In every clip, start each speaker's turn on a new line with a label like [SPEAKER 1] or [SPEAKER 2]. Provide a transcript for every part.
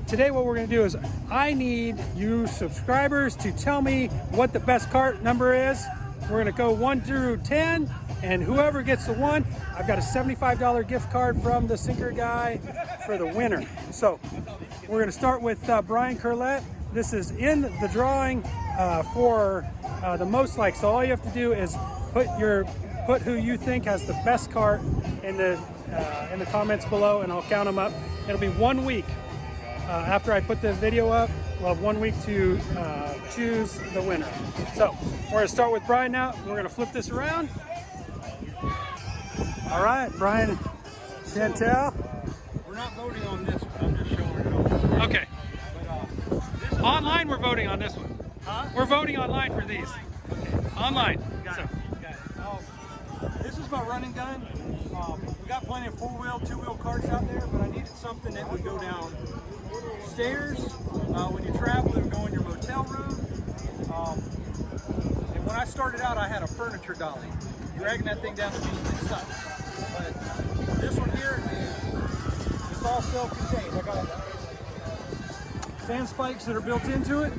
[SPEAKER 1] today what we're going to do is I need you subscribers to tell me what the best cart number is. We're going to go 1 through 10, and whoever gets the 1, I've got a $75 gift card from the Sinker guy for the winner. So we're going to start with Brian Curlett. This is in the drawing for the most likes. So all you have to do is put who you think has the best cart in the comments below, and I'll count them up. It'll be 1 week after I put the video up. We'll have 1 week to choose the winner. So we're going to start with Brian now. We're going to flip this around. All right, Brian Santel.
[SPEAKER 2] We're not voting on this one. I'm just showing it off.
[SPEAKER 1] Okay.
[SPEAKER 2] But,
[SPEAKER 1] online, we're voting on this one.
[SPEAKER 2] Huh?
[SPEAKER 1] We're voting online for these. Online.
[SPEAKER 2] Got it. This is my running gun. We got plenty of 4-wheel, 2-wheel carts out there, but I needed something that would go down stairs when you travel. It would go in your motel room. And when I started out, I had a furniture dolly. Dragging that thing down the beach, it sucked. But this one here is all self-contained. I got sand spikes that are built into it.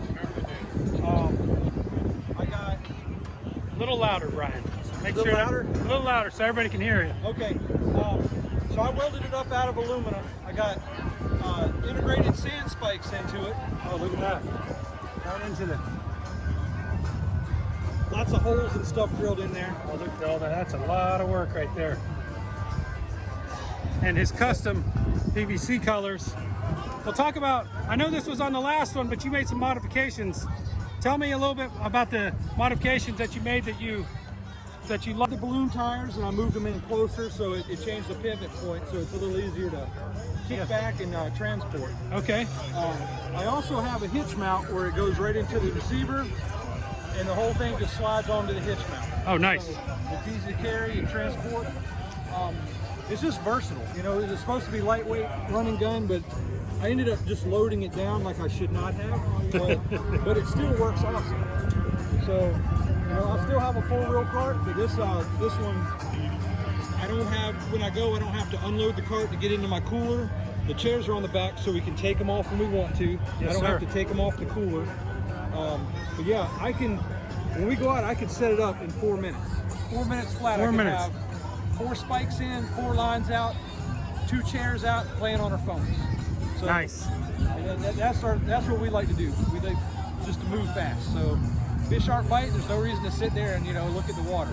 [SPEAKER 2] I got
[SPEAKER 1] A little louder, Brian. Make
[SPEAKER 2] little
[SPEAKER 1] sure
[SPEAKER 2] louder?
[SPEAKER 1] A little louder so everybody can hear you.
[SPEAKER 2] Okay, so I welded it up out of aluminum. I got integrated sand spikes into it.
[SPEAKER 1] Oh, look at that. Right into the...
[SPEAKER 2] Lots of holes and stuff drilled in there.
[SPEAKER 1] Oh, look at all that. That's a lot of work right there. And his custom PVC colors. We'll talk about, I know this was on the last one, but you made some modifications. Tell me a little bit about the modifications that you made that you love.
[SPEAKER 2] The balloon tires, and I moved them in closer, so it changed the pivot point, so it's a little easier to kick back and transport.
[SPEAKER 1] Okay.
[SPEAKER 2] I also have a hitch mount where it goes right into the receiver, and the whole thing just slides onto the hitch mount.
[SPEAKER 1] Oh, nice.
[SPEAKER 2] So it's easy to carry and transport. It's just versatile. You know, it's supposed to be lightweight running gun, but I ended up just loading it down like I should not have, but it still works awesome. So, you know, I still have a 4-wheel cart, but this one, I don't have, when I go, I don't have to unload the cart to get into my cooler. The chairs are on the back so we can take them off when we want to.
[SPEAKER 1] Yes,
[SPEAKER 2] I don't
[SPEAKER 1] sir.
[SPEAKER 2] have to take them off the cooler. But yeah, I can, when we go out, I can set it up in 4 minutes. 4 minutes flat.
[SPEAKER 1] 4
[SPEAKER 2] I can
[SPEAKER 1] minutes.
[SPEAKER 2] have 4 spikes in, 4 lines out, 2 chairs out, playing on our phones. So,
[SPEAKER 1] Nice.
[SPEAKER 2] and that's what we like to do. We like just to move fast. So fish aren't biting. There's no reason to sit there and look at the water.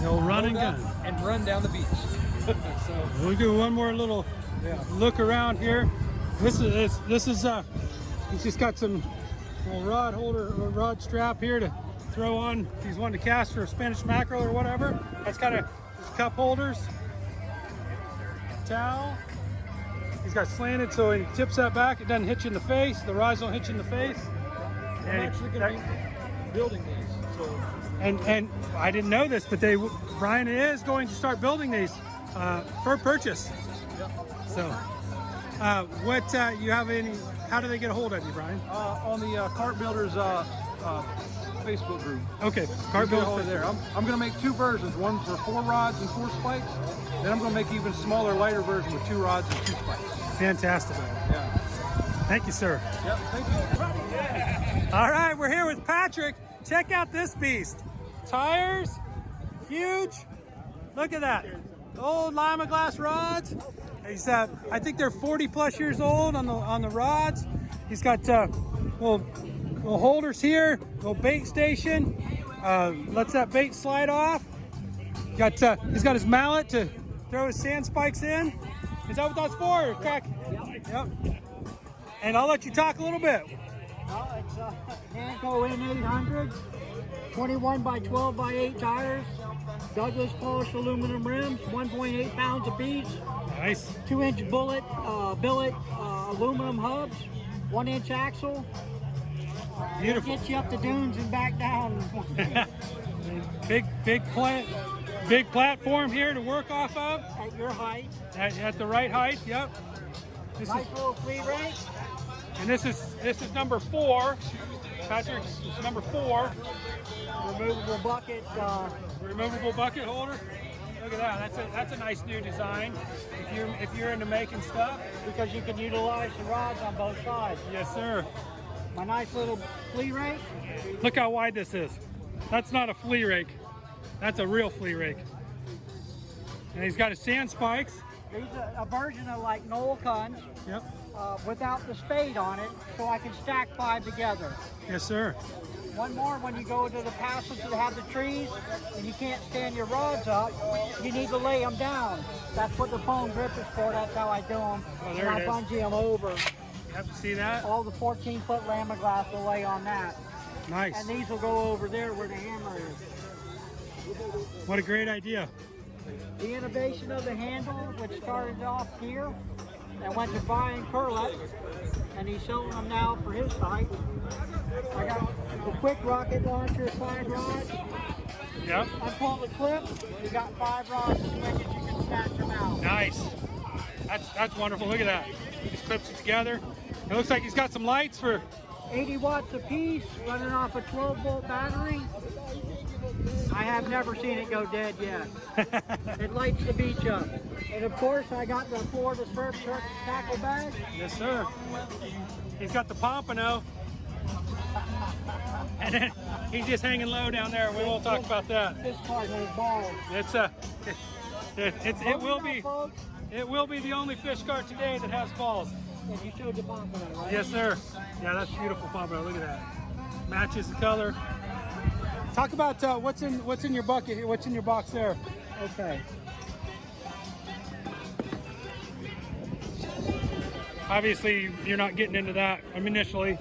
[SPEAKER 1] No running
[SPEAKER 2] Load up
[SPEAKER 1] gun.
[SPEAKER 2] and run down the beach. So
[SPEAKER 1] We'll do one more little look around here. This is he's just got some little rod holder or rod strap here to throw on if he's wanting to cast for a Spanish mackerel or whatever. That's got his cup holders, towel. He's got slanted so he tips that back. It doesn't hit you in the face. The rods don't hit you in the face.
[SPEAKER 2] I'm actually going to be building these. So
[SPEAKER 1] and I didn't know this, but Brian is going to start building these for purchase. So, what you have any? How do they get a hold of you, Brian?
[SPEAKER 2] on the Cart Builders Facebook group.
[SPEAKER 1] Okay,
[SPEAKER 2] Cart
[SPEAKER 1] Cart
[SPEAKER 2] Builders
[SPEAKER 1] Builders
[SPEAKER 2] there. I'm going to make 2 versions. One for 4 rods and 4 spikes. Then I'm going to make even smaller, lighter version with 2 rods and 2 spikes.
[SPEAKER 1] Fantastic.
[SPEAKER 2] Yeah.
[SPEAKER 1] Thank you, sir.
[SPEAKER 2] Yep. Thank you.
[SPEAKER 1] All right, we're here with Patrick. Check out this beast. Tires, huge. Look at that. Old Lima glass rods. He's I think they're 40+ years old on the rods. He's got little holders here, little bait station. Lets that bait slide off. He's got his mallet to throw his sand spikes in. Is that what that's for? Crack? Yep. And I'll let you talk a little bit.
[SPEAKER 3] Well, it's Hanco N800, 21 by 12 by 8 tires, Douglas polished aluminum rims, 1.8 pounds apiece,
[SPEAKER 1] Nice.
[SPEAKER 3] 2-inch billet aluminum hubs, 1-inch axle.
[SPEAKER 1] Beautiful.
[SPEAKER 3] Gets you up the dunes and back down.
[SPEAKER 1] Big platform here to work off of
[SPEAKER 3] At your height.
[SPEAKER 1] at the right height. Yep.
[SPEAKER 3] Nice little free rake.
[SPEAKER 1] And this is number 4. Patrick, it's number 4.
[SPEAKER 3] Removable bucket.
[SPEAKER 1] Removable bucket holder. Look at that. That's a nice new design. If you're into making stuff.
[SPEAKER 3] because you can utilize the rods on both sides.
[SPEAKER 1] Yes, sir.
[SPEAKER 3] My nice little flea rake.
[SPEAKER 1] Look how wide this is. That's not a flea rake. That's a real flea rake. And he's got his sand spikes.
[SPEAKER 3] These are a version of like Noel Guns
[SPEAKER 1] Yep.
[SPEAKER 3] without the spade on it, so I can stack 5 together.
[SPEAKER 1] Yes, sir.
[SPEAKER 3] One more, when you go to the passage that have the trees and you can't stand your rods up, you need to lay them down. That's what the foam grip is for. That's how I do them.
[SPEAKER 1] Oh, there
[SPEAKER 3] and
[SPEAKER 1] it
[SPEAKER 3] I
[SPEAKER 1] is.
[SPEAKER 3] bungee them over.
[SPEAKER 1] You have to see that.
[SPEAKER 3] All the 14-foot Lamiglass will lay on that.
[SPEAKER 1] Nice.
[SPEAKER 3] And these will go over there where the hammer is.
[SPEAKER 1] What a great idea.
[SPEAKER 3] The innovation of the handle, which started off here and went to Brian Curlett, and he's selling them now for his site. I got the quick rocket launcher, 5 rods.
[SPEAKER 1] Yep.
[SPEAKER 3] Unpull the clip, you got 5 rods switches, you can snatch them out.
[SPEAKER 1] Nice. That's wonderful. Look at that. He just clips it together. It looks like he's got some lights for.
[SPEAKER 3] 80 watts a piece, running off a 12-volt battery. I have never seen it go dead yet. It lights the beach up. And of course, I got the Florida Surf tackle bag.
[SPEAKER 1] Yes, sir. He's got the pompano. And then he's just hanging low down there. We won't talk about that.
[SPEAKER 3] This card has balls.
[SPEAKER 1] It will be the only fish cart today that has balls.
[SPEAKER 3] And you showed the pompano, right?
[SPEAKER 1] Yes, sir. Yeah, that's beautiful pompano. Look at that. Matches the color. Talk about what's in your bucket here. What's in your box there?
[SPEAKER 3] Okay.
[SPEAKER 1] Obviously, you're not getting into that initially.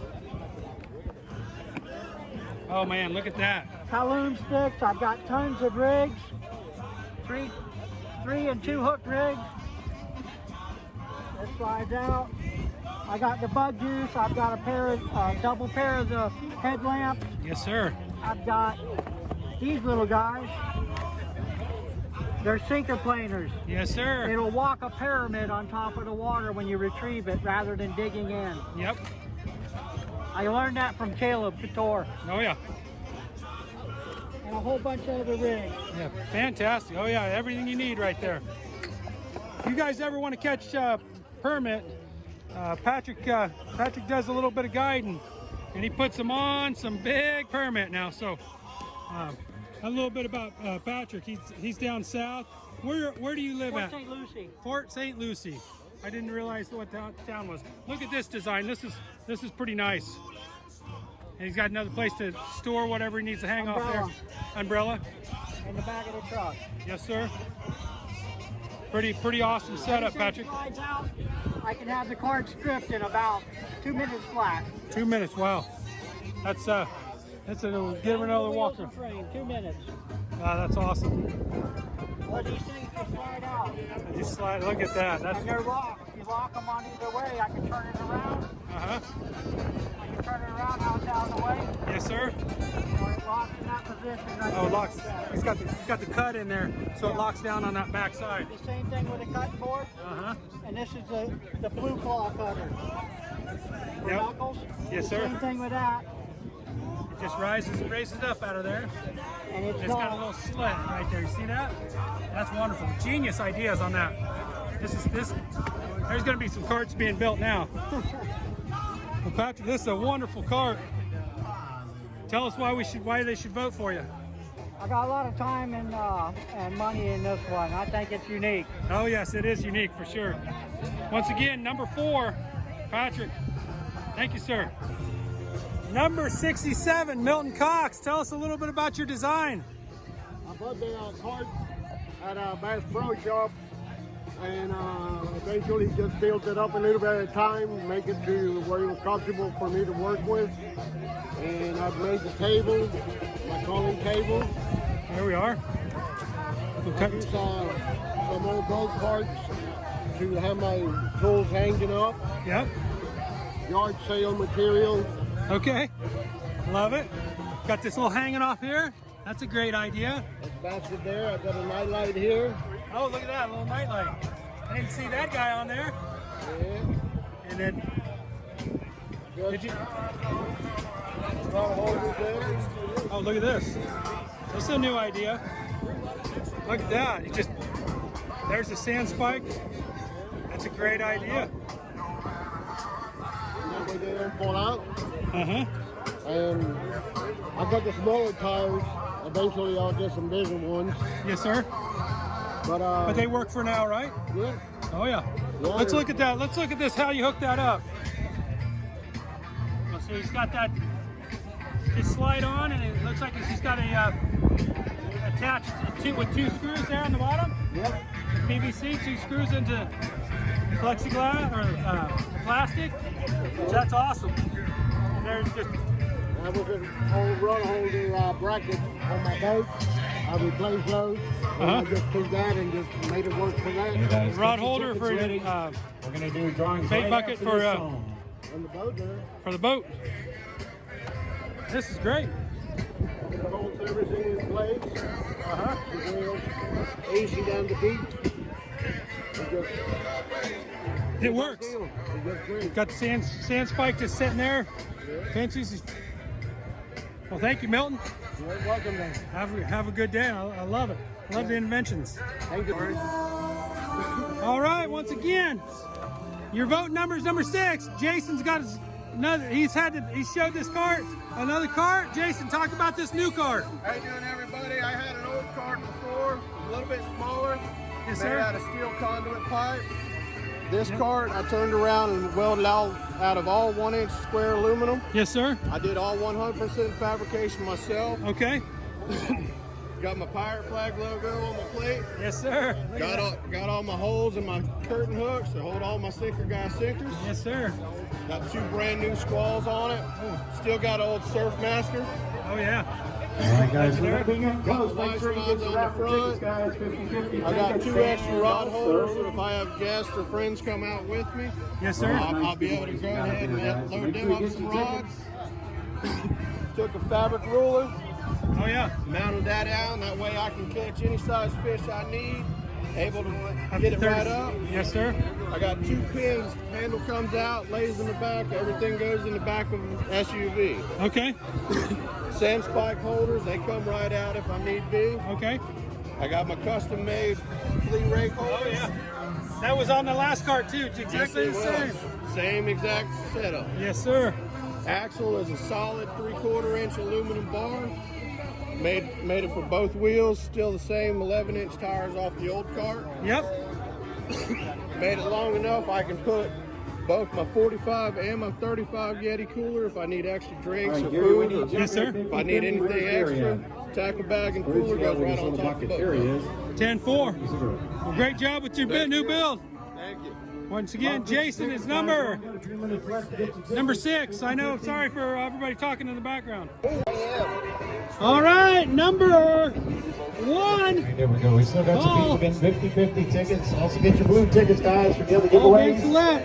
[SPEAKER 1] Oh man, look at that.
[SPEAKER 3] Kowloon sticks. I've got tons of rigs. Three and 2 hook rigs. This slides out. I got the bug juice. I've got a double pair of the headlamps.
[SPEAKER 1] Yes, sir.
[SPEAKER 3] I've got these little guys. They're sinker planers.
[SPEAKER 1] Yes, sir.
[SPEAKER 3] It'll walk a pyramid on top of the water when you retrieve it rather than digging in.
[SPEAKER 1] Yep.
[SPEAKER 3] I learned that from Caleb Couture.
[SPEAKER 1] Oh yeah.
[SPEAKER 3] And a whole bunch of other rigs.
[SPEAKER 1] Yeah. Fantastic. Oh yeah, everything you need right there. If you guys ever want to catch permit, Patrick does a little bit of guiding, and he puts them on some big permit now. So a little bit about Patrick. He's down south. Where do you live at?
[SPEAKER 3] Fort St. Lucie.
[SPEAKER 1] Fort St. Lucie. I didn't realize what town was. Look at this design. This is pretty nice. And he's got another place to store whatever he needs to hang off there. Umbrella.
[SPEAKER 3] In the back of the truck.
[SPEAKER 1] Yes, sir. Pretty awesome setup, Patrick.
[SPEAKER 3] Slides out, I can have the card stripped in about 2 minutes flat.
[SPEAKER 1] 2 minutes. Wow. That's a give him another walker.
[SPEAKER 3] Frame, 2 minutes.
[SPEAKER 1] That's awesome.
[SPEAKER 3] All these things just slide out.
[SPEAKER 1] Just slide. Look at that. That's
[SPEAKER 3] And they're locked. You lock them on either way. I can turn it around. I can turn it around out down the way.
[SPEAKER 1] Yes, sir.
[SPEAKER 3] Or it locks in that position. Right
[SPEAKER 1] Oh, it
[SPEAKER 3] there.
[SPEAKER 1] locks. He's got the cut in there, so it locks down on that back side.
[SPEAKER 3] The same thing with a cutting board. And this is the blue claw cutter. For
[SPEAKER 1] Yep.
[SPEAKER 3] knuckles.
[SPEAKER 1] Yes, sir.
[SPEAKER 3] Same thing with that.
[SPEAKER 1] It just raises up out of there.
[SPEAKER 3] And it's
[SPEAKER 1] It's got a little slit right there. You see that? That's wonderful. Genius ideas on that. There's going to be some carts being built now. Well, Patrick, this is a wonderful cart. Tell us why they should vote for you.
[SPEAKER 3] I got a lot of time and money in this one. I think it's unique.
[SPEAKER 1] Oh yes, it is unique for sure. Once again, number 4, Patrick. Thank you, sir. Number 67, Milton Cox. Tell us a little bit about your design.
[SPEAKER 4] I bought the cart at a Bass Pro Shop, and eventually just built it up a little bit at a time, make it to where it was comfortable for me to work with. And I've made the table, my calling table.
[SPEAKER 1] There we are.
[SPEAKER 4] I use some old boat carts to have my tools hanging up.
[SPEAKER 1] Yep.
[SPEAKER 4] Yard sale material.
[SPEAKER 1] Okay. Love it. Got this little hanging off here. That's a great idea.
[SPEAKER 4] Basket there. I've got a night light here.
[SPEAKER 1] Oh, look at that little night light. I didn't see that guy on there.
[SPEAKER 4] Yeah.
[SPEAKER 1] And then, did you?
[SPEAKER 4] Holders there.
[SPEAKER 1] Oh, look at this. This is a new idea. Look at that. You just, there's the sand spike. That's a great idea.
[SPEAKER 4] That way there, pull out.
[SPEAKER 1] Uh-huh.
[SPEAKER 4] And I got the smaller tires. Eventually I'll get some bigger ones.
[SPEAKER 1] Yes, sir.
[SPEAKER 4] But
[SPEAKER 1] they work for now, right?
[SPEAKER 4] yeah.
[SPEAKER 1] Oh, yeah.
[SPEAKER 4] Yeah.
[SPEAKER 1] Let's look at that. Let's look at this, how you hook that up. So he's got that, just slide on, and it looks like he's got a attached with 2 screws there on the bottom.
[SPEAKER 4] Yep.
[SPEAKER 1] PVC, 2 screws into plexiglass or plastic. That's awesome. And there's just,
[SPEAKER 4] I was an old rod holder bracket on my boat. I replaced those. And I just took that and just made it work for that.
[SPEAKER 1] rod holder for
[SPEAKER 5] we're gonna do drawings
[SPEAKER 1] bait
[SPEAKER 5] right
[SPEAKER 1] bucket
[SPEAKER 5] after
[SPEAKER 1] for
[SPEAKER 5] this song.
[SPEAKER 4] On the boat there.
[SPEAKER 1] the boat. This is great.
[SPEAKER 4] Holds everything in place. The wheels, AC down the beach.
[SPEAKER 1] It works.
[SPEAKER 4] It just great.
[SPEAKER 1] Got the sand spike just sitting there. Pinches. Well, thank you, Milton.
[SPEAKER 4] You're welcome then.
[SPEAKER 1] Have a good day. I love it. I love the inventions.
[SPEAKER 4] Thank you.
[SPEAKER 1] All right, once again, your vote number is number 6. Jason's got another. He showed this cart, another cart. Jason, talk about this new cart.
[SPEAKER 6] How you doing, everybody? I had an old cart before, a little bit smaller.
[SPEAKER 1] Yes,
[SPEAKER 6] made
[SPEAKER 1] sir.
[SPEAKER 6] out of steel conduit pipe. This cart I turned around and welded out of all 1-inch square aluminum.
[SPEAKER 1] Yes, sir.
[SPEAKER 6] I did all 100% fabrication myself.
[SPEAKER 1] Okay.
[SPEAKER 6] Got my pirate flag logo on my plate.
[SPEAKER 1] Yes, sir. Look at that.
[SPEAKER 6] Got all my holes in my curtain hooks to hold all my sinker guy sinkers.
[SPEAKER 1] Yes, sir.
[SPEAKER 6] Got 2 brand new squalls on it. Still got old Surfmaster.
[SPEAKER 1] Oh yeah.
[SPEAKER 5] All right, guys,
[SPEAKER 1] There.
[SPEAKER 5] we're wrapping up. Guys, make
[SPEAKER 6] Vice
[SPEAKER 5] sure you
[SPEAKER 6] rods
[SPEAKER 5] get
[SPEAKER 6] on
[SPEAKER 5] your
[SPEAKER 6] the
[SPEAKER 5] raffle tickets,
[SPEAKER 6] front.
[SPEAKER 5] guys. 50/50.
[SPEAKER 6] I got 2 extra rod
[SPEAKER 5] Also,
[SPEAKER 6] holders, so if I have guests or friends come out with me,
[SPEAKER 1] Yes, sir.
[SPEAKER 6] I'll be able to go ahead and load them up some rods. Took a fabric ruler,
[SPEAKER 1] Oh yeah.
[SPEAKER 6] mounted that down, that way I can catch any size fish I need, able to get it right up.
[SPEAKER 1] Yes, sir.
[SPEAKER 6] I got 2 pins, handle comes out, lays in the back, everything goes in the back of an SUV.
[SPEAKER 1] Okay.
[SPEAKER 6] Sand spike holders, they come right out if I need be.
[SPEAKER 1] Okay.
[SPEAKER 6] I got my custom made flea rake holders.
[SPEAKER 1] Oh yeah. That was on the last cart too. It's exactly
[SPEAKER 6] Yes,
[SPEAKER 1] the
[SPEAKER 6] it
[SPEAKER 1] same.
[SPEAKER 6] was. Same exact setup.
[SPEAKER 1] Yes, sir.
[SPEAKER 6] Axle is a solid 3/4-inch aluminum bar. Made it for both wheels. Still the same 11-inch tires off the old cart.
[SPEAKER 1] Yep.
[SPEAKER 6] Made it long enough I can put both my 45 and my 35 Yeti cooler if I need extra drinks or food. Or
[SPEAKER 1] Yes, sir.
[SPEAKER 6] if I need anything extra, tackle bag and cooler goes right on top of the
[SPEAKER 5] There he
[SPEAKER 6] boat.
[SPEAKER 5] is.
[SPEAKER 1] 10-4. Well, great job with your new build.
[SPEAKER 6] Thank you.
[SPEAKER 1] Once again, Jason is number 6. I know. Sorry for everybody talking in the background. All right, number 1.
[SPEAKER 5] There we go. We still got some people getting 50/50 tickets. Also get your blue tickets, guys, for the other
[SPEAKER 1] Oh,
[SPEAKER 5] giveaways.
[SPEAKER 1] Gillette.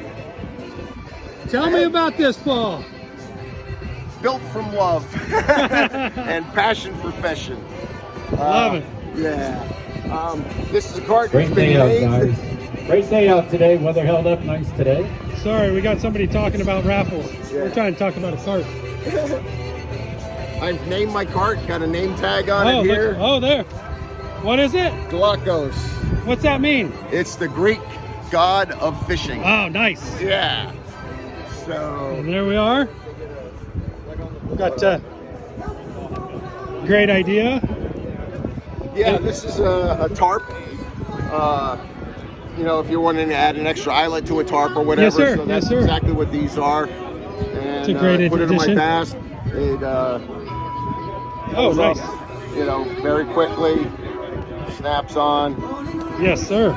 [SPEAKER 1] Tell me about this, Paul.
[SPEAKER 7] Built from love and passion for fishing.
[SPEAKER 1] Love it.
[SPEAKER 7] Yeah. This is a cart
[SPEAKER 5] Great
[SPEAKER 7] that's been
[SPEAKER 5] day out,
[SPEAKER 7] made.
[SPEAKER 5] guys. Great day out today. Weather held up nice today.
[SPEAKER 1] Sorry, we got somebody talking about raffles.
[SPEAKER 7] Yeah.
[SPEAKER 1] We're trying to talk about a cart.
[SPEAKER 7] I've named my cart, got a name tag on
[SPEAKER 1] Oh,
[SPEAKER 7] it here.
[SPEAKER 1] oh, there. What is it?
[SPEAKER 7] Glaucos.
[SPEAKER 1] What's that mean?
[SPEAKER 7] It's the Greek god of fishing.
[SPEAKER 1] Oh, nice.
[SPEAKER 7] Yeah. So,
[SPEAKER 1] And there we are. Got great idea.
[SPEAKER 7] yeah, this is a tarp. You know, if you're wanting to add an extra eyelet to a tarp or whatever.
[SPEAKER 1] Yes, sir.
[SPEAKER 7] So that's
[SPEAKER 1] Yes, sir.
[SPEAKER 7] exactly what these are. And
[SPEAKER 1] It's a great
[SPEAKER 7] put it in my
[SPEAKER 1] addition.
[SPEAKER 7] bass. It
[SPEAKER 1] Oh,
[SPEAKER 7] goes
[SPEAKER 1] nice.
[SPEAKER 7] up, you know, very quickly. Snaps on.
[SPEAKER 1] Yes, sir.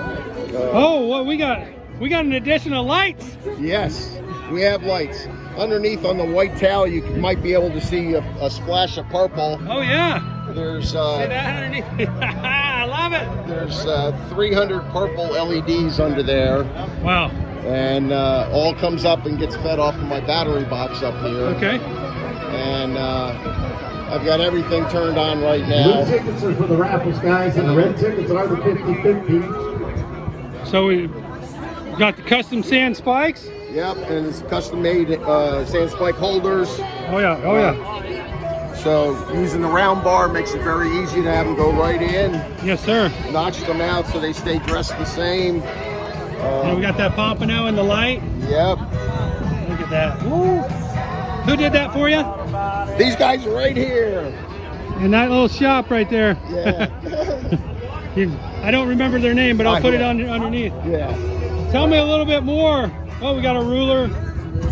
[SPEAKER 1] Oh, well, we got an additional lights.
[SPEAKER 7] Yes, we have lights. Underneath on the white towel, you might be able to see a splash of purple.
[SPEAKER 1] Oh yeah.
[SPEAKER 7] There's
[SPEAKER 1] See that underneath? I love it.
[SPEAKER 7] there's 300 purple LEDs under there,
[SPEAKER 1] Wow.
[SPEAKER 7] and all comes up and gets fed off of my battery box up here.
[SPEAKER 1] Okay.
[SPEAKER 7] And I've got everything turned on right
[SPEAKER 5] Blue
[SPEAKER 7] now.
[SPEAKER 5] tickets are for the raffles, guys, and the red tickets are the 50/50.
[SPEAKER 1] So we got the custom sand spikes.
[SPEAKER 7] Yep, and it's custom made sand spike holders.
[SPEAKER 1] Oh yeah. Oh yeah.
[SPEAKER 7] So using the round bar makes it very easy to have them go right in.
[SPEAKER 1] Yes, sir.
[SPEAKER 7] Notch them out so they stay dressed the same.
[SPEAKER 1] And we got that pompano in the light.
[SPEAKER 7] Yep.
[SPEAKER 1] Look at that. Woo. Who did that for you?
[SPEAKER 7] These guys are right here.
[SPEAKER 1] In that little shop right there.
[SPEAKER 7] Yeah.
[SPEAKER 1] I don't remember their name, but I'll put it underneath.
[SPEAKER 7] Yeah.
[SPEAKER 1] Tell me a little bit more. Oh, we got a ruler.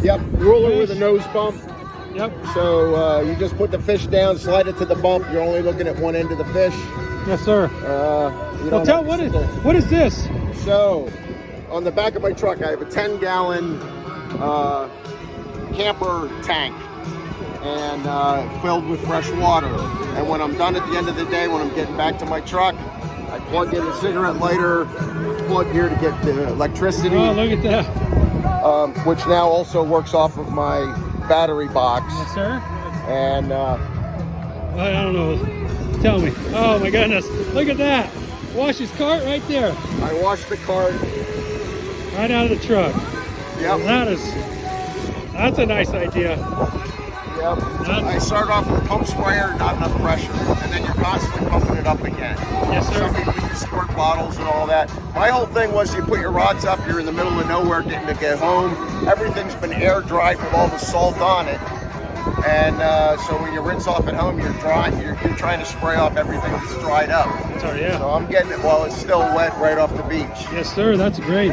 [SPEAKER 7] Yep, ruler with a nose bump.
[SPEAKER 1] Yep.
[SPEAKER 7] So you just put the fish down, slide it to the bump. You're only looking at one end of the fish.
[SPEAKER 1] Yes, sir.
[SPEAKER 7] Well,
[SPEAKER 1] tell what is this?
[SPEAKER 7] So, on the back of my truck, I have a 10-gallon camper tank and filled with fresh water. And when I'm done at the end of the day, when I'm getting back to my truck, I plug in a cigarette lighter, plug here to get the electricity.
[SPEAKER 1] Oh, look at that.
[SPEAKER 7] Which now also works off of my battery box.
[SPEAKER 1] Yes, sir.
[SPEAKER 7] And
[SPEAKER 1] I don't know. Tell me. Oh my goodness. Look at that. Wash his cart right there.
[SPEAKER 7] I washed the cart.
[SPEAKER 1] Right out of the truck.
[SPEAKER 7] Yep.
[SPEAKER 1] That's a nice idea.
[SPEAKER 7] Yep. I start off with a pump sprayer, not enough pressure, and then you're constantly pumping it up again.
[SPEAKER 1] Yes, sir.
[SPEAKER 7] Some people use squirt bottles and all that. My whole thing was you put your rods up, you're in the middle of nowhere getting to get home. Everything's been air dried with all the salt on it. And so when you rinse off at home, you're trying to spray off everything that's dried up.
[SPEAKER 1] Sorry, yeah.
[SPEAKER 7] So I'm getting it while it's still wet right off the beach.
[SPEAKER 1] Yes, sir. That's great.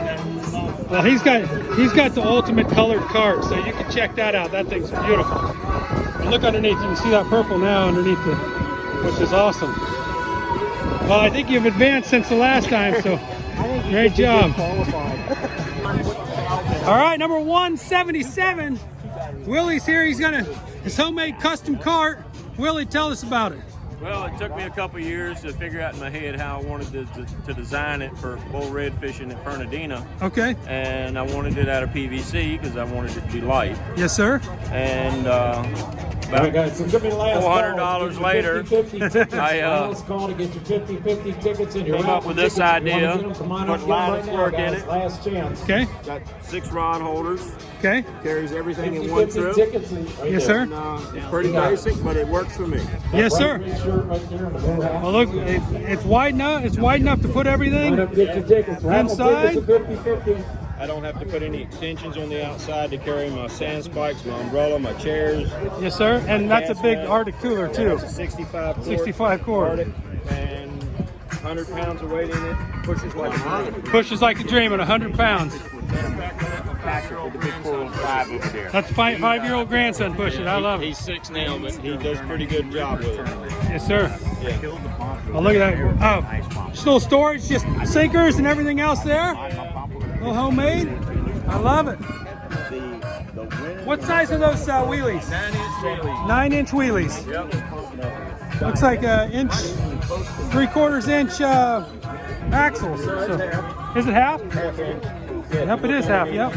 [SPEAKER 1] Well, he's got the ultimate colored cart, so you can check that out. That thing's beautiful. And look underneath. You can see that purple now underneath which is awesome. Well, I think you've advanced since the last time, so great job. All right, number 177. Willie's here. He's got his homemade custom cart. Willie, tell us about it.
[SPEAKER 8] Well, it took me a couple years to figure out in my head how I wanted to design it for bull red fishing at Fernandina.
[SPEAKER 1] Okay.
[SPEAKER 8] And I wanted it out of PVC because I wanted it to be light.
[SPEAKER 1] Yes, sir.
[SPEAKER 8] And about $400 later, I came up with this idea, put line work in it.
[SPEAKER 1] Okay.
[SPEAKER 8] Got 6 rod holders.
[SPEAKER 1] Okay.
[SPEAKER 8] Carries everything in one trip.
[SPEAKER 1] Yes, sir.
[SPEAKER 8] And, it's pretty basic, but it works for me.
[SPEAKER 1] Yes, sir. Well, look, it's wide enough. It's wide enough to put everything inside.
[SPEAKER 8] I don't have to put any extensions on the outside to carry my sand spikes, my umbrella, my chairs.
[SPEAKER 1] Yes, sir. And that's a big Arctic cooler too.
[SPEAKER 8] It's a 65 quart.
[SPEAKER 1] 65 quart.
[SPEAKER 8] Arctic, and 100 pounds of weight in it. Pushes like a dream.
[SPEAKER 1] Pushes like a dream at 100 pounds.
[SPEAKER 8] The big 415 over there.
[SPEAKER 1] That's 5-year-old grandson pushing. I love it.
[SPEAKER 8] He's 6 now, but he does a pretty good job with it.
[SPEAKER 1] Yes, sir.
[SPEAKER 8] Yeah.
[SPEAKER 1] Oh, look at that. Oh, still storage, just sinkers and everything else there. Little homemade. I love it. What size are those wheelies? 9-inch wheelies.
[SPEAKER 8] Yep.
[SPEAKER 1] Looks like an inch, 3/4 inch axles. So, is it half? Yep, it is half. Yep.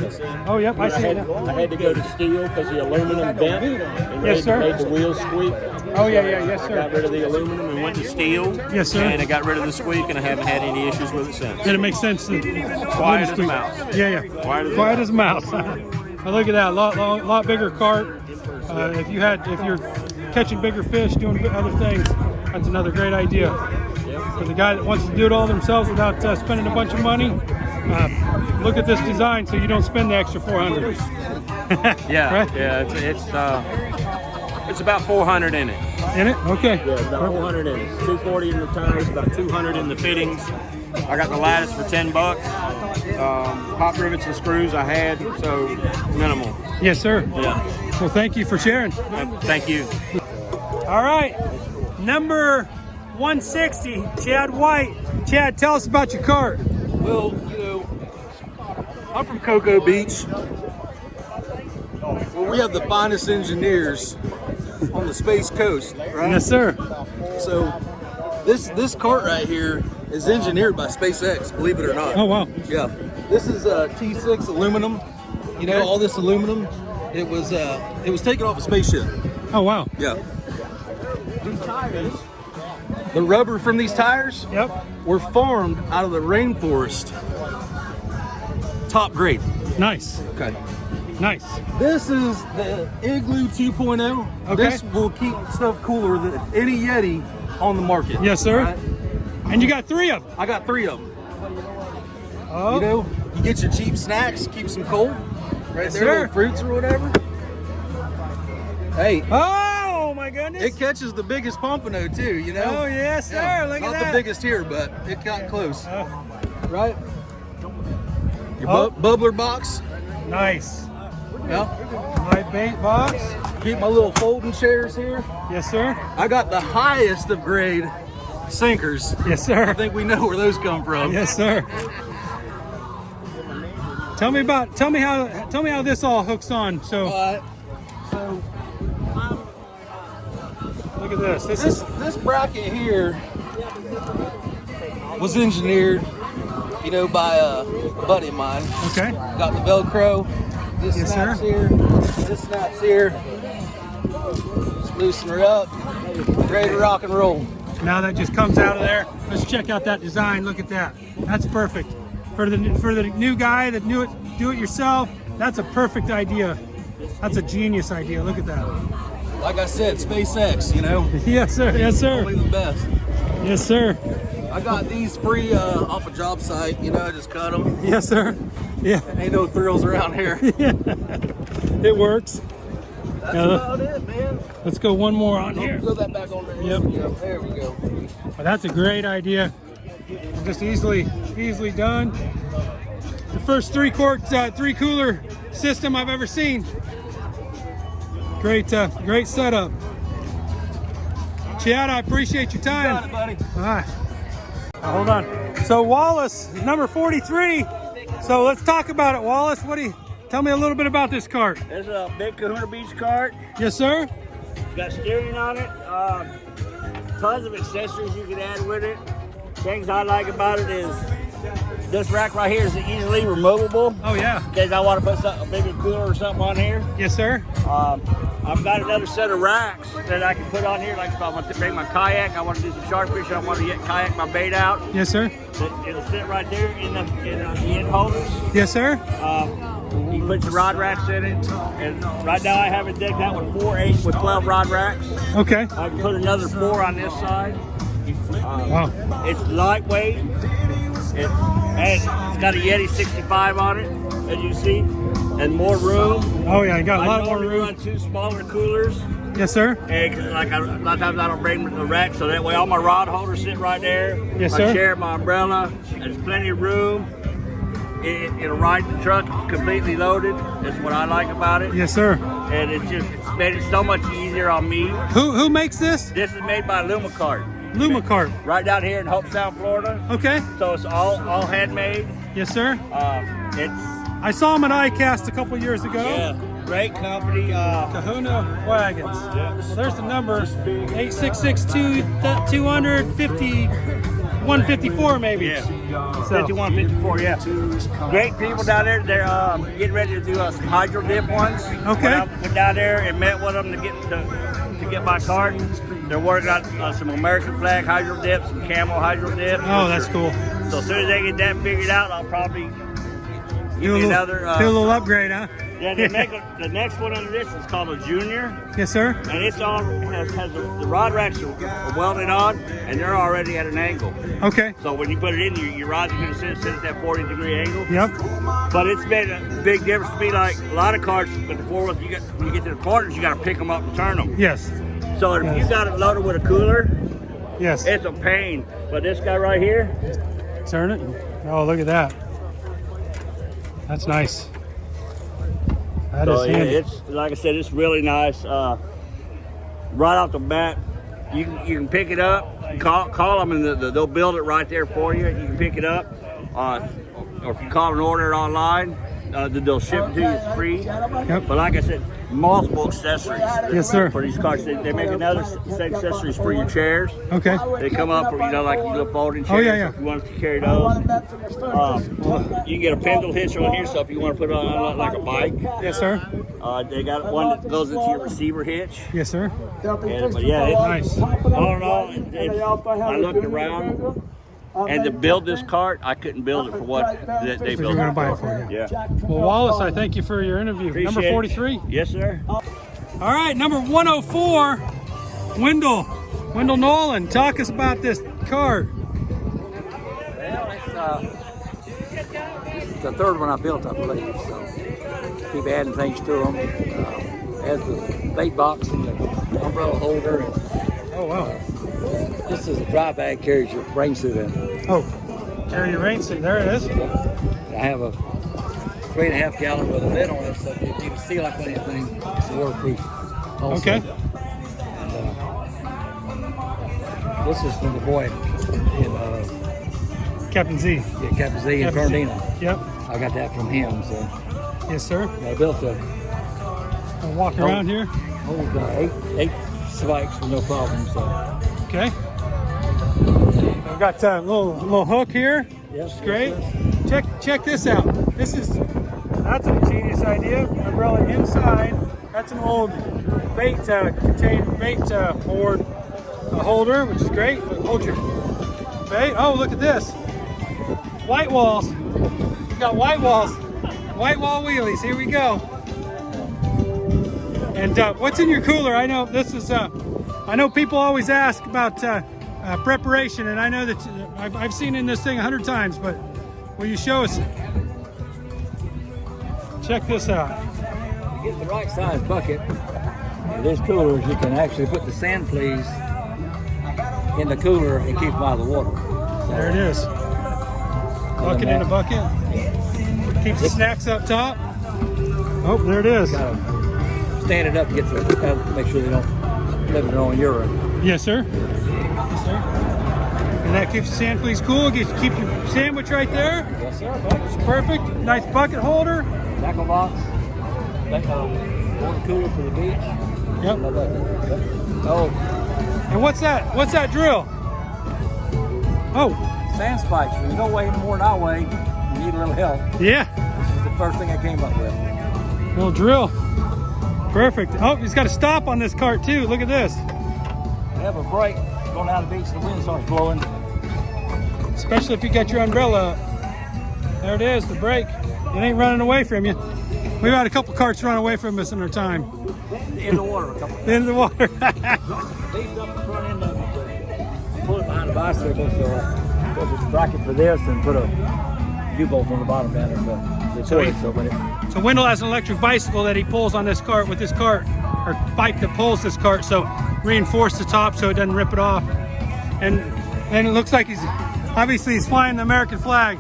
[SPEAKER 1] Oh, yep. I see it now.
[SPEAKER 8] I had to go to steel because the aluminum bent. And
[SPEAKER 1] Yes, sir.
[SPEAKER 8] Made the wheels squeak.
[SPEAKER 1] Oh, yeah, yes,
[SPEAKER 8] I
[SPEAKER 1] sir.
[SPEAKER 8] got rid of the aluminum and went to steel.
[SPEAKER 1] Yes, sir.
[SPEAKER 8] And I got rid of the squeak, and I haven't had any issues with it since.
[SPEAKER 1] And it makes sense.
[SPEAKER 8] Quiet as a mouse.
[SPEAKER 1] Yeah. Quiet as a mouse. Now look at that. Lot bigger cart. If you're catching bigger fish, doing other things, that's another great idea. For the guy that wants to do it all themselves without spending a bunch of money, look at this design so you don't spend the extra $400.
[SPEAKER 8] Yeah,
[SPEAKER 1] right?
[SPEAKER 8] yeah. It's about 400 in it.
[SPEAKER 1] In it? Okay.
[SPEAKER 8] Yeah, about 400 in it. 240 in the tires, about 200 in the fittings. I got the lattice for $10. Pop rivets and screws I had, so minimal.
[SPEAKER 1] Yes, sir.
[SPEAKER 8] Yeah.
[SPEAKER 1] Well, thank you for sharing.
[SPEAKER 8] Thank you.
[SPEAKER 1] All right, number 160, Chad White. Chad, tell us about your cart.
[SPEAKER 2] Well, I'm from Cocoa Beach. Well, we have the finest engineers on the Space Coast, right?
[SPEAKER 1] Yes, sir.
[SPEAKER 2] So this cart right here is engineered by SpaceX, believe it or not.
[SPEAKER 1] Oh, wow.
[SPEAKER 2] Yeah. This is T6 aluminum. You know, all this aluminum, it was taken off a spaceship.
[SPEAKER 1] Oh, wow.
[SPEAKER 2] Yeah. These tires, the rubber from these tires,
[SPEAKER 1] Yep.
[SPEAKER 2] were farmed out of the rainforest. Top grade.
[SPEAKER 1] Nice.
[SPEAKER 2] Okay.
[SPEAKER 1] Nice.
[SPEAKER 2] This is the Igloo 2.0.
[SPEAKER 1] Okay.
[SPEAKER 2] This will keep stuff cooler than any Yeti on the market.
[SPEAKER 1] Yes, sir.
[SPEAKER 2] Right?
[SPEAKER 1] And you got 3 of them.
[SPEAKER 2] I got 3 of them.
[SPEAKER 1] Oh.
[SPEAKER 2] You know, you get your cheap snacks, keeps them cold. Right
[SPEAKER 1] Yes,
[SPEAKER 2] there,
[SPEAKER 1] sir.
[SPEAKER 2] little fruits or whatever. Hey,
[SPEAKER 1] Oh my goodness.
[SPEAKER 2] it catches the biggest pompano too, you know?
[SPEAKER 1] Oh yes, sir.
[SPEAKER 2] Yeah,
[SPEAKER 1] Look at
[SPEAKER 2] not
[SPEAKER 1] that.
[SPEAKER 2] the biggest here, but it got close.
[SPEAKER 1] Oh,
[SPEAKER 2] Right? Your
[SPEAKER 1] Oh.
[SPEAKER 2] bubbler box.
[SPEAKER 1] nice.
[SPEAKER 2] Yeah.
[SPEAKER 1] My bait box.
[SPEAKER 2] Keep my little folding chairs here.
[SPEAKER 1] Yes, sir.
[SPEAKER 2] I got the highest of grade sinkers.
[SPEAKER 1] Yes,
[SPEAKER 2] I
[SPEAKER 1] sir.
[SPEAKER 2] think we know where those come from.
[SPEAKER 1] Yes, sir. Tell me how this all hooks on. So
[SPEAKER 2] So
[SPEAKER 1] look at this.
[SPEAKER 2] this bracket here was engineered, you know, by a buddy of mine.
[SPEAKER 1] Okay.
[SPEAKER 2] Got the Velcro. This
[SPEAKER 1] Yes,
[SPEAKER 2] snaps
[SPEAKER 1] sir.
[SPEAKER 2] here. This snaps here. Just loosen her up. Ready to rock and roll.
[SPEAKER 1] Now that just comes out of there. Let's check out that design. Look at that. That's perfect. For the new guy that knew it, do it yourself. That's a perfect idea. That's a genius idea. Look at that.
[SPEAKER 2] Like I said, SpaceX, you know.
[SPEAKER 1] Yes, sir. Yes, sir.
[SPEAKER 2] Only the best.
[SPEAKER 1] Yes, sir.
[SPEAKER 2] I got these free off a job site, you know, I just cut them.
[SPEAKER 1] Yes, sir. Yeah.
[SPEAKER 2] Ain't no thrills around here.
[SPEAKER 1] It works.
[SPEAKER 2] That's
[SPEAKER 1] Yeah,
[SPEAKER 2] about it, man.
[SPEAKER 1] Let's go one more on here.
[SPEAKER 2] Throw that back on there.
[SPEAKER 1] Yep.
[SPEAKER 2] There we go.
[SPEAKER 1] Well, that's a great idea. Just easily done. The first 3-quart, 3-cooler system I've ever seen. Great setup. Chad, I appreciate your time.
[SPEAKER 2] Got it, buddy.
[SPEAKER 1] All right. Hold on. So Wallace, number 43. So let's talk about it, Wallace. Tell me a little bit about this cart.
[SPEAKER 9] This is a big Kahuna Beach cart.
[SPEAKER 1] Yes, sir.
[SPEAKER 9] It's got steering on it. Tons of accessories you can add with it. Things I like about it is this rack right here is easily removable.
[SPEAKER 1] Oh yeah.
[SPEAKER 9] In case I want to put a bigger cooler or something on here.
[SPEAKER 1] Yes, sir.
[SPEAKER 9] I've got another set of racks that I can put on here. Like if I want to bring my kayak, I want to do some shark fish, I want to kayak my bait out.
[SPEAKER 1] Yes, sir.
[SPEAKER 9] It'll sit right there in the end holders.
[SPEAKER 1] Yes, sir.
[SPEAKER 9] You can put your rod racks in it. And right now I have it decked out with 4 8 with 12 rod racks.
[SPEAKER 1] Okay.
[SPEAKER 9] I can put another 4 on this side.
[SPEAKER 1] Wow.
[SPEAKER 9] It's lightweight. And it's got a Yeti 65 on it, as you see, and more room.
[SPEAKER 1] Oh yeah, you got a lot
[SPEAKER 9] I
[SPEAKER 1] more
[SPEAKER 9] normally
[SPEAKER 1] room.
[SPEAKER 9] run 2 smaller coolers.
[SPEAKER 1] Yes, sir.
[SPEAKER 9] And 'cause like a lot of times I don't bring the rack, so that way all my rod holders sit right there.
[SPEAKER 1] Yes,
[SPEAKER 9] my
[SPEAKER 1] sir.
[SPEAKER 9] chair, my umbrella. There's plenty of room. It'll ride the truck completely loaded. That's what I like about it.
[SPEAKER 1] Yes, sir.
[SPEAKER 9] And it's made it so much easier on me.
[SPEAKER 1] Who makes this?
[SPEAKER 9] This is made by Cart.
[SPEAKER 1] Lumacart.
[SPEAKER 9] Right down here in Hope Sound, Florida.
[SPEAKER 1] Okay.
[SPEAKER 9] So it's all handmade.
[SPEAKER 1] Yes, sir.
[SPEAKER 9] It's
[SPEAKER 1] I saw them at ICAST a couple years ago.
[SPEAKER 9] yeah, great company.
[SPEAKER 1] Kahuna Wagons. So there's the number 866-200-5154 maybe.
[SPEAKER 9] Yeah.
[SPEAKER 1] So,
[SPEAKER 9] 5154, yeah. Great people down there. They're getting ready to do some hydro dip ones.
[SPEAKER 1] Okay.
[SPEAKER 9] When I went down there and met with them to get my cart. They're working on some American flag hydro dips, some camel hydro dips.
[SPEAKER 1] oh, that's cool.
[SPEAKER 9] So as soon as they get that figured out, I'll probably
[SPEAKER 1] Do
[SPEAKER 9] give
[SPEAKER 1] a
[SPEAKER 9] me
[SPEAKER 1] little,
[SPEAKER 9] another.
[SPEAKER 1] do a little upgrade, huh?
[SPEAKER 9] Yeah, they make the next one under this is called a Junior.
[SPEAKER 1] Yes, sir.
[SPEAKER 9] And it's all has the rod racks are welded on, and they're already at an angle.
[SPEAKER 1] Okay.
[SPEAKER 9] So when you put it in, your rods are going to sit at that 40-degree angle.
[SPEAKER 1] Yep.
[SPEAKER 9] But it's made a big difference to me. Like a lot of carts, but the four-wheels, when you get to the corners, you got to pick them up and turn them.
[SPEAKER 1] Yes.
[SPEAKER 9] So if you got it loaded with a cooler,
[SPEAKER 1] Yes.
[SPEAKER 9] it's a pain. But this guy right here,
[SPEAKER 1] Turn it. Oh, look at that. That's nice. That is
[SPEAKER 9] so yeah,
[SPEAKER 1] handy.
[SPEAKER 9] it's like I said, it's really nice. Right off the bat, you can pick it up, call them, and they'll build it right there for you. You can pick it up, or if you call and order it online, they'll ship it to you. It's free.
[SPEAKER 1] Yep.
[SPEAKER 9] But like I said, multiple accessories.
[SPEAKER 1] Yes, sir.
[SPEAKER 9] For these carts, they make another set of accessories for your chairs.
[SPEAKER 1] Okay.
[SPEAKER 9] They come up for like your little folding chairs.
[SPEAKER 1] Oh, yeah, yeah.
[SPEAKER 9] If you want to carry those, you can get a pendle hitch on here. So if you want to put it on like a bike,
[SPEAKER 1] Yes, sir.
[SPEAKER 9] they got one that goes into your receiver hitch.
[SPEAKER 1] Yes, sir.
[SPEAKER 9] But yeah, it's
[SPEAKER 1] Nice.
[SPEAKER 9] all in all, I looked around. And to build this cart, I couldn't build it for what they
[SPEAKER 1] You're
[SPEAKER 9] built
[SPEAKER 1] going to
[SPEAKER 9] it
[SPEAKER 1] buy it
[SPEAKER 9] for.
[SPEAKER 1] for you.
[SPEAKER 9] Yeah.
[SPEAKER 1] Well, Wallace, I thank you for your interview.
[SPEAKER 9] Appreciate
[SPEAKER 1] Number
[SPEAKER 9] it.
[SPEAKER 1] 43.
[SPEAKER 9] Yes, sir.
[SPEAKER 1] All right, number 104, Wendell Nolan. Talk us about this cart.
[SPEAKER 10] Well, it's the third one I built, I believe. So keep adding things to them. Has the bait box and the umbrella holder. And,
[SPEAKER 1] Oh, wow.
[SPEAKER 10] this is a dry bag carries your rain suit in.
[SPEAKER 1] Oh, carry your rain suit. There it is.
[SPEAKER 10] I have a 3.5 gallon with a lid on it, so if you need to seal up anything, it's waterproof. Also.
[SPEAKER 1] Okay.
[SPEAKER 10] And, this is from the boy in
[SPEAKER 1] Captain Z.
[SPEAKER 10] Captain Z in
[SPEAKER 1] Captain Z.
[SPEAKER 10] Fernandina.
[SPEAKER 1] Yep.
[SPEAKER 10] I got that from him, so
[SPEAKER 1] Yes, sir.
[SPEAKER 10] I built a
[SPEAKER 1] I'll walk around here.
[SPEAKER 10] hold eight spikes with no problem. So
[SPEAKER 1] Okay. I've got a little hook here.
[SPEAKER 10] yes,
[SPEAKER 1] It's great. Check this out. That's a genius idea. Umbrella inside. That's an old bait contained bait board holder, which is great. Hold your bait. Oh, look at this. White walls. We got white walls. White wall wheelies. Here we go. And what's in your cooler? I know this is. I know people always ask about preparation, and I know that I've seen in this thing 100 times. But will you show us? Check this out.
[SPEAKER 10] to get the right size bucket, this cooler, you can actually put the sand fleas in the cooler and keep them out of the water.
[SPEAKER 1] There it is. Bucket in a bucket. Keeps the snacks up top. Oh, there it is.
[SPEAKER 10] Gotta stand it up to get make sure they don't live their own urine.
[SPEAKER 1] Yes, sir. Yes, sir. And that keeps the sand fleas cool. Keep your sandwich right there.
[SPEAKER 10] Yes, sir.
[SPEAKER 1] It's perfect. Nice bucket holder.
[SPEAKER 10] Tackle box. Water cooler for the beach.
[SPEAKER 1] Yep.
[SPEAKER 10] Oh,
[SPEAKER 1] And what's that? What's that drill? Oh,
[SPEAKER 10] sand spikes. There's no way any more than I weigh. You need a little help.
[SPEAKER 1] yeah.
[SPEAKER 10] This is the first thing I came up with.
[SPEAKER 1] Little drill. Perfect. Oh, he's got a stop on this cart too. Look at this.
[SPEAKER 10] I have a break going down the beach and the wind starts blowing.
[SPEAKER 1] Especially if you got your umbrella up. There it is, the brake. It ain't running away from you. We've had a couple carts run away from us in our time.
[SPEAKER 10] In the water a couple
[SPEAKER 1] In the water.
[SPEAKER 10] Beefed up the front end of it, pull it behind the bicycle, so there's a bracket for this and put a U-bolt on the bottom down there.
[SPEAKER 1] So Wendell has an electric bicycle that he pulls on this cart with this cart, or bike that pulls this cart, so reinforce the top so it doesn't rip it off. And it looks like he's flying the American flag.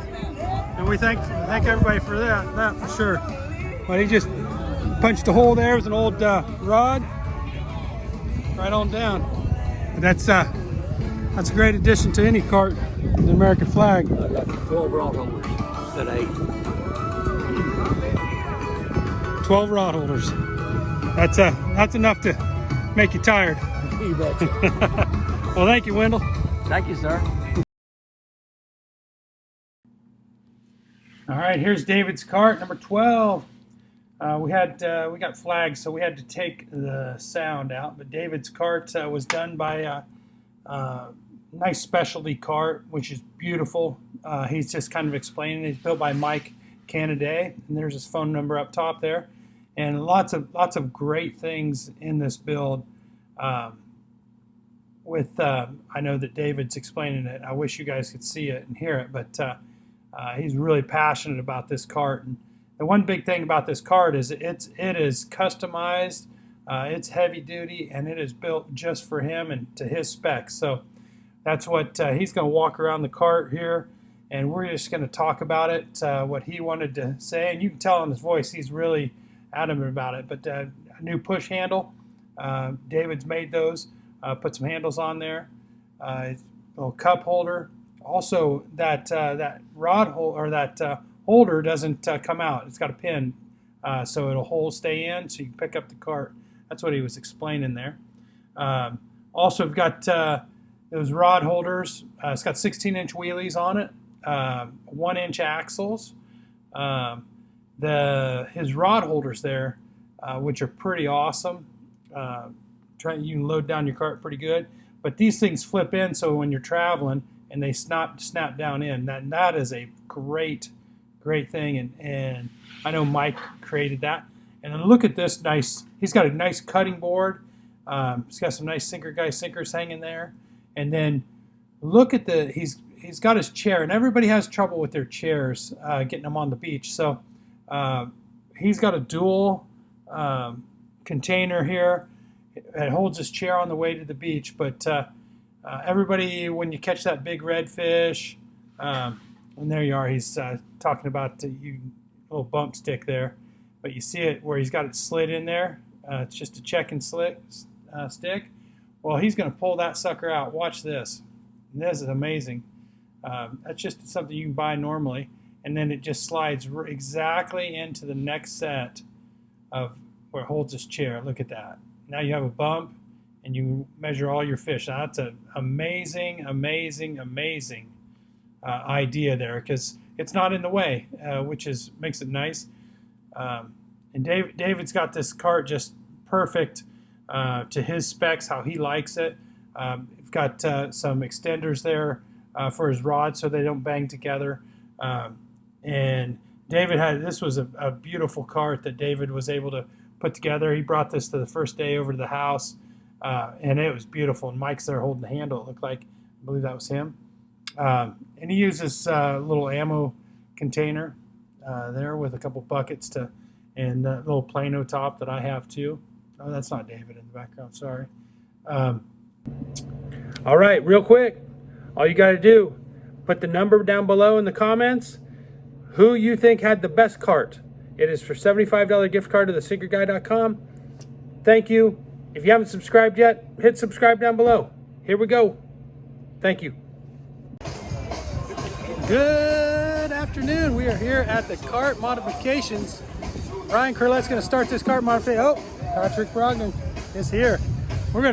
[SPEAKER 1] And we thank everybody for that for sure. But he just punched a hole there with an old rod, right on down. But that's a great addition to any cart, the American flag.
[SPEAKER 10] I got 12 rod holders instead of 8.
[SPEAKER 1] 12 rod holders. That's enough to make you tired.
[SPEAKER 10] You betcha.
[SPEAKER 1] Well, thank you, Wendell.
[SPEAKER 10] Thank you, sir.
[SPEAKER 1] All right, here's David's cart, number 12. We got flags, so we had to take the sound out. But David's cart was done by a nice specialty cart, which is beautiful. He's just kind of explaining. It's built by Mike Canaday, and there's his phone number up top there. And lots of great things in this build. I know that David's explaining it. I wish you guys could see it and hear it, but he's really passionate about this cart. And the one big thing about this cart is it is customized, it's heavy duty, and it is built just for him and to his specs. So that's what he's going to walk around the cart here, and we're just going to talk about it, what he wanted to say. And you can tell in his voice he's really adamant about it. But a new push handle, David's made those, put some handles on there, little cup holder. Also, that rod hole or that holder doesn't come out. It's got a pin, so it'll stay in, so you can pick up the cart. That's what he was explaining there. Also, we've got those rod holders. It's got 16-inch wheelies on it, 1-inch axles. His rod holders there, which are pretty awesome. You can load down your cart pretty good. But these things flip in, so when you're traveling and they snap down in. That is a great thing, and I know Mike created that. And then look at this nice. He's got a nice cutting board. He's got some nice sinker guy sinkers hanging there, and then look at he's got his chair, and everybody has trouble with their chairs getting them on the beach. So he's got a dual container here. It holds his chair on the way to the beach. But everybody, when you catch that big redfish, and there you are, he's talking about the little bump stick there. But you see it where he's got it slid in there. It's just a check and stick. Well, he's going to pull that sucker out. Watch this. And this is amazing. That's just something you can buy normally. And then it just slides exactly into the next set of where it holds his chair. Look at that. Now you have a bump, and you measure all your fish. Now that's an amazing idea there, because it's not in the way, which makes it nice. And David's got this cart just perfect to his specs, how he likes it. We've got some extenders there for his rods so they don't bang together. And David this was a beautiful cart that David was able to put together. He brought this to the first day over to the house, and it was beautiful. And Mike's there holding the handle, it looked like. I believe that was him. And he uses a little ammo container there with a couple buckets and that little Plano top that I have too. Oh, that's not David in the background, sorry. All right, real quick, all you got to do, put the number down below in the comments, who you think had the best cart. It is for $75 gift card to thesinkerguy.com. Thank you. If you haven't subscribed yet, hit subscribe down below. Here we go. Thank you. Good afternoon. We are here at the Cart Modifications. Ryan Curlet's going to start this cart modification. Oh, Patrick Brogdon is here. We're going to